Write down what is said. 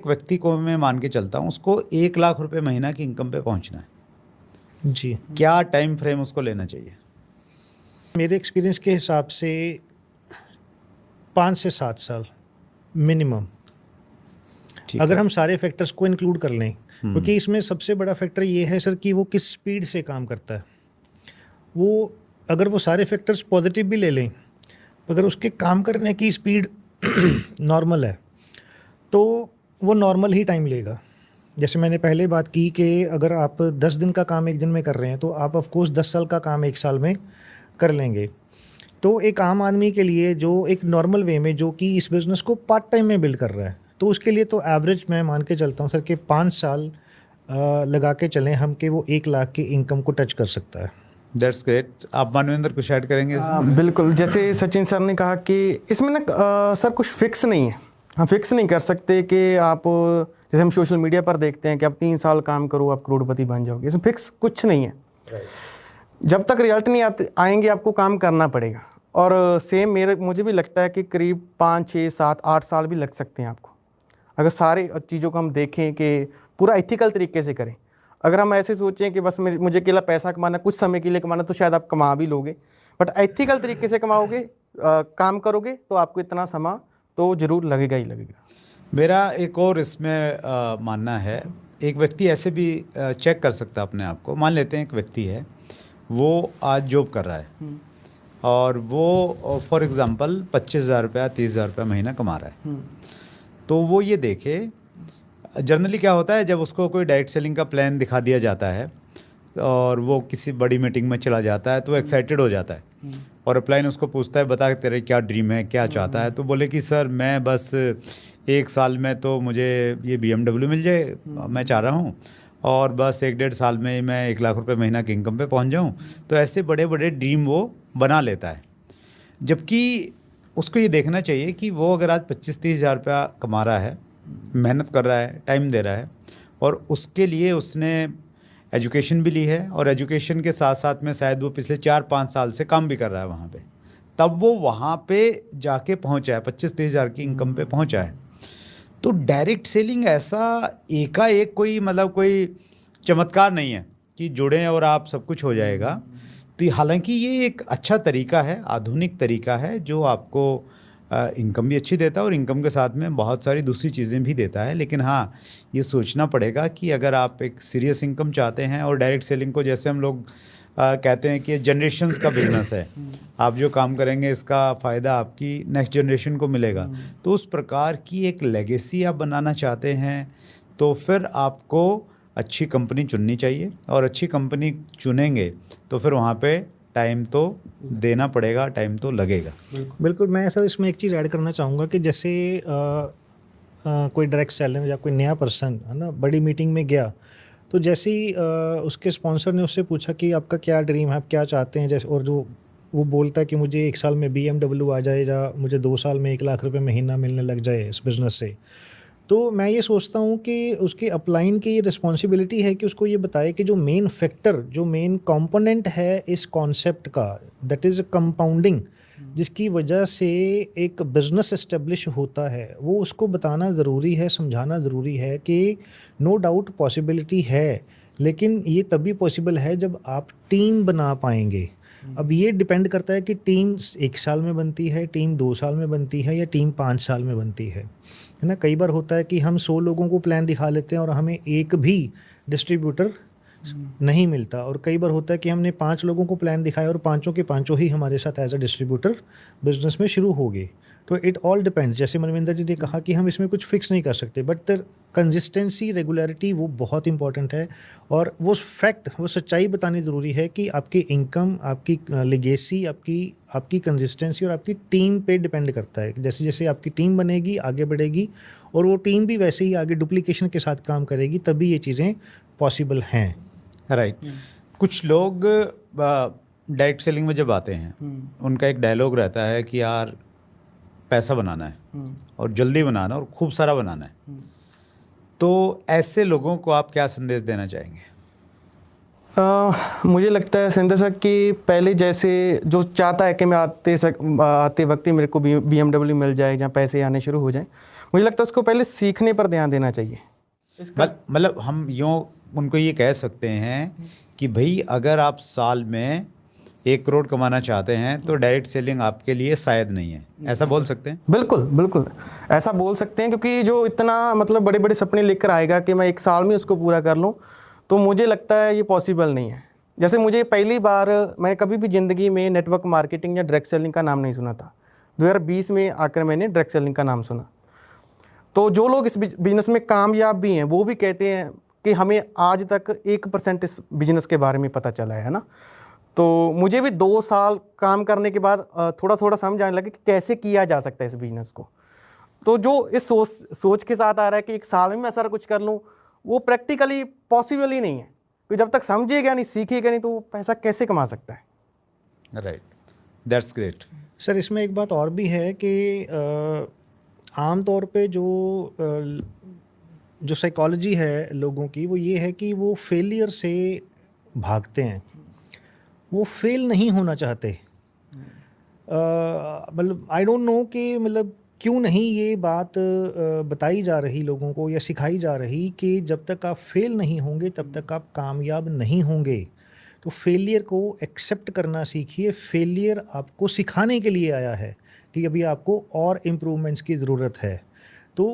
एक व्यक्ति को मैं मान के चलता हूँ, उसको 1 लाख रुपए महीना की इनकम पे पहुँचना है। जी, क्या टाइम फ्रेम उसको लेना चाहिए? मेरे एक्सपीरियंस के हिसाब से 5 से 7 साल मिनिमम, ठीक अगर है। हम सारे फैक्टर्स को इंक्लूड कर लें, क्योंकि इसमें सबसे बड़ा फैक्टर ये है सर कि वो किस स्पीड से काम करता है। वो अगर वो सारे फैक्टर्स पॉजिटिव भी ले लें, अगर उसके काम करने की स्पीड नॉर्मल है तो वो नॉर्मल ही टाइम लेगा। जैसे मैंने पहले बात की कि अगर आप 10 दिन का काम एक दिन में कर रहे हैं तो आप ऑफ कोर्स 10 साल का काम एक साल में कर लेंगे। तो एक आम आदमी के लिए जो एक नॉर्मल वे में जो कि इस बिज़नेस को पार्ट टाइम में बिल्ड कर रहा है, तो उसके लिए तो एवरेज मैं मान के चलता हूँ सर कि 5 साल लगा के चलें हम कि वो 1 लाख की इनकम को टच कर सकता है। That's great. आप मानवेंद्र कुछ ऐड करेंगे इसमें? बिल्कुल, जैसे सचिन सर ने कहा कि इसमें ना सर कुछ फिक्स नहीं है। हम फिक्स नहीं कर सकते कि आप, जैसे हम सोशल मीडिया पर देखते हैं कि आप 3 साल काम करो आप करोड़पति बन जाओगे, इसमें फिक्स कुछ नहीं है। जब तक रिजल्ट नहीं आएंगे आपको काम करना पड़ेगा। और सेम मुझे भी लगता है कि करीब 5, 6, 7, 8 साल भी लग सकते हैं आपको, अगर सारे चीज़ों को हम देखें कि पूरा एथिकल तरीके से करें। अगर हम ऐसे सोचें कि बस मुझे अकेला पैसा कमाना, कुछ समय के लिए कमाना, तो शायद आप कमा भी लोगे, बट एथिकल तरीके से कमाओगे, काम करोगे तो आपको इतना समय तो ज़रूर लगेगा ही लगेगा। मेरा एक और इसमें मानना है, एक व्यक्ति ऐसे भी चेक कर सकता है अपने आप को। मान लेते हैं एक व्यक्ति है, वो आज जॉब कर रहा है और वो फॉर एग्ज़ाम्पल 25,000 रुपया 30,000 रुपया महीना कमा रहा है। तो वो ये देखे, जनरली क्या होता है जब उसको कोई डायरेक्ट सेलिंग का प्लान दिखा दिया जाता है और वो किसी बड़ी मीटिंग में चला जाता है तो एक्साइटेड हो जाता है और अपलाइन उसको पूछता है बता तेरे क्या ड्रीम है, क्या चाहता है। तो बोले कि सर मैं बस 1 साल में तो मुझे ये BMW मिल जाए, मैं चाह रहा हूँ, और बस 1-1.5 साल में मैं 1 लाख रुपए महीना की इनकम पे पहुँच जाऊँ। तो ऐसे बड़े बड़े ड्रीम वो बना लेता है, जबकि उसको ये देखना चाहिए कि वो अगर आज 25-30 हज़ार रुपया कमा रहा है, मेहनत कर रहा है, टाइम दे रहा है, और उसके लिए उसने एजुकेशन भी ली है और एजुकेशन के साथ साथ में शायद वो पिछले 4-5 साल से काम भी कर रहा है वहाँ पे, तब वो वहाँ पे जाके पहुँचा है, 25-30 हज़ार की इनकम पे पहुँचा है। तो डायरेक्ट सेलिंग ऐसा एकाएक कोई मतलब कोई चमत्कार नहीं है कि जुड़ें और आप सब कुछ हो जाएगा। तो हालांकि ये एक अच्छा तरीका है, आधुनिक तरीका है जो आपको इनकम भी अच्छी देता है और इनकम के साथ में बहुत सारी दूसरी चीज़ें भी देता है। लेकिन हाँ, ये सोचना पड़ेगा कि अगर आप एक सीरियस इनकम चाहते हैं, और डायरेक्ट सेलिंग को जैसे हम लोग कहते हैं कि जनरेशन्स का बिजनेस है, आप जो काम करेंगे इसका फ़ायदा आपकी नेक्स्ट जनरेशन को मिलेगा, तो उस प्रकार की एक लेगेसी आप बनाना चाहते हैं तो फिर आपको अच्छी कंपनी चुननी चाहिए, और अच्छी कंपनी चुनेंगे तो फिर वहाँ पे टाइम तो देना पड़ेगा, टाइम तो लगेगा। बिल्कुल, मैं ऐसा इसमें एक चीज़ ऐड करना चाहूँगा कि जैसे कोई डायरेक्ट सेलर या कोई नया पर्सन है ना, बड़ी मीटिंग में गया, तो जैसे ही उसके स्पॉन्सर ने उससे पूछा कि आपका क्या ड्रीम है, आप क्या चाहते हैं, जैसे, और जो वो बोलता है कि मुझे 1 साल में BMW आ जाए या मुझे 2 साल में 1 लाख रुपए महीना मिलने लग जाए इस बिज़नेस से, तो मैं ये सोचता हूँ कि उसके अपलाइन की ये रिस्पॉन्सिबिलिटी है कि उसको ये बताए कि जो मेन फैक्टर, जो मेन कंपोनेंट है इस कॉन्सेप्ट का, दैट इज़ कंपाउंडिंग, जिसकी वजह से एक बिज़नेस इस्टेब्लिश होता है, वो उसको बताना ज़रूरी है, समझाना ज़रूरी है कि नो डाउट पॉसिबिलिटी है, लेकिन ये तभी पॉसिबल है जब आप टीम बना पाएंगे। अब ये डिपेंड करता है कि टीम 1 साल में बनती है, टीम 2 साल में बनती है, या टीम 5 साल में बनती है ना। कई बार होता है कि हम 100 लोगों को प्लान दिखा लेते हैं और हमें एक भी डिस्ट्रीब्यूटर नहीं मिलता, और कई बार होता है कि हमने 5 लोगों को प्लान दिखाया और पांचों के पांचों ही हमारे साथ एज अ डिस्ट्रीब्यूटर बिजनेस में शुरू हो गए। तो इट ऑल डिपेंड्स, जैसे मनविंदर जी ने कहा कि हम इसमें कुछ फिक्स नहीं कर सकते, बट कंसिस्टेंसी, रेगुलरिटी वो बहुत इंपॉर्टेंट है, और वो फैक्ट, वो सच्चाई बतानी ज़रूरी है कि आपकी इनकम, आपकी लेगेसी, आपकी कंसिस्टेंसी और आपकी टीम पे डिपेंड करता है। जैसे जैसे आपकी टीम बनेगी, आगे बढ़ेगी, और वो टीम भी वैसे ही आगे डुप्लीकेशन के साथ काम करेगी, तभी ये चीज़ें पॉसिबल हैं। राइट। कुछ लोग डायरेक्ट सेलिंग में जब आते हैं, उनका एक डायलॉग रहता है कि यार पैसा बनाना है और जल्दी बनाना और खूब सारा बनाना है। तो ऐसे लोगों को आप क्या संदेश देना चाहेंगे? मुझे लगता है संदेश सर कि पहले जैसे जो चाहता है कि मैं आते वक्त ही मेरे को BMW मिल जाए, जहाँ पैसे आने शुरू हो जाएं, मुझे लगता है उसको पहले सीखने पर ध्यान देना चाहिए। मतलब हम यूँ उनको ये कह सकते हैं कि भाई अगर आप साल में 1 करोड़ कमाना चाहते हैं तो डायरेक्ट सेलिंग आपके लिए शायद नहीं है, ऐसा बोल सकते हैं? बिल्कुल बिल्कुल ऐसा बोल सकते हैं, क्योंकि जो इतना मतलब बड़े बड़े सपने लेकर आएगा कि मैं 1 साल में उसको पूरा कर लूँ, तो मुझे लगता है ये पॉसिबल नहीं है। जैसे मुझे पहली बार, मैंने कभी भी ज़िंदगी में नेटवर्क मार्केटिंग या डायरेक्ट सेलिंग का नाम नहीं सुना था। 2020 में आकर मैंने डायरेक्ट सेलिंग का नाम सुना। तो जो लोग इस बिजनेस में कामयाब भी हैं वो भी कहते हैं कि हमें आज तक 1% इस बिजनेस के बारे में पता चला है ना। तो मुझे भी 2 साल काम करने के बाद थोड़ा थोड़ा समझ आने लगा कि कैसे किया जा सकता है इस बिजनेस को। तो जो इस सोच के साथ आ रहा है कि 1 साल में मैं सारा कुछ कर लूँ, वो प्रैक्टिकली पॉसिबल ही नहीं है। तो जब तक समझेगा नहीं, सीखेगा नहीं, तो वो पैसा कैसे कमा सकता है। Right, that's great. सर इसमें एक बात और भी है कि आम तौर पे जो साइकोलॉजी है लोगों की वो ये है कि वो फेलियर से भागते हैं, वो फेल नहीं होना चाहते। मतलब आई डोंट नो कि मतलब क्यों नहीं ये बात बताई जा रही लोगों को या सिखाई जा रही कि जब तक आप फेल नहीं होंगे तब तक आप कामयाब नहीं होंगे। तो फेलियर को एक्सेप्ट करना सीखिए। फेलियर आपको सिखाने के लिए आया है कि अभी आपको और इम्प्रूवमेंट्स की ज़रूरत है। तो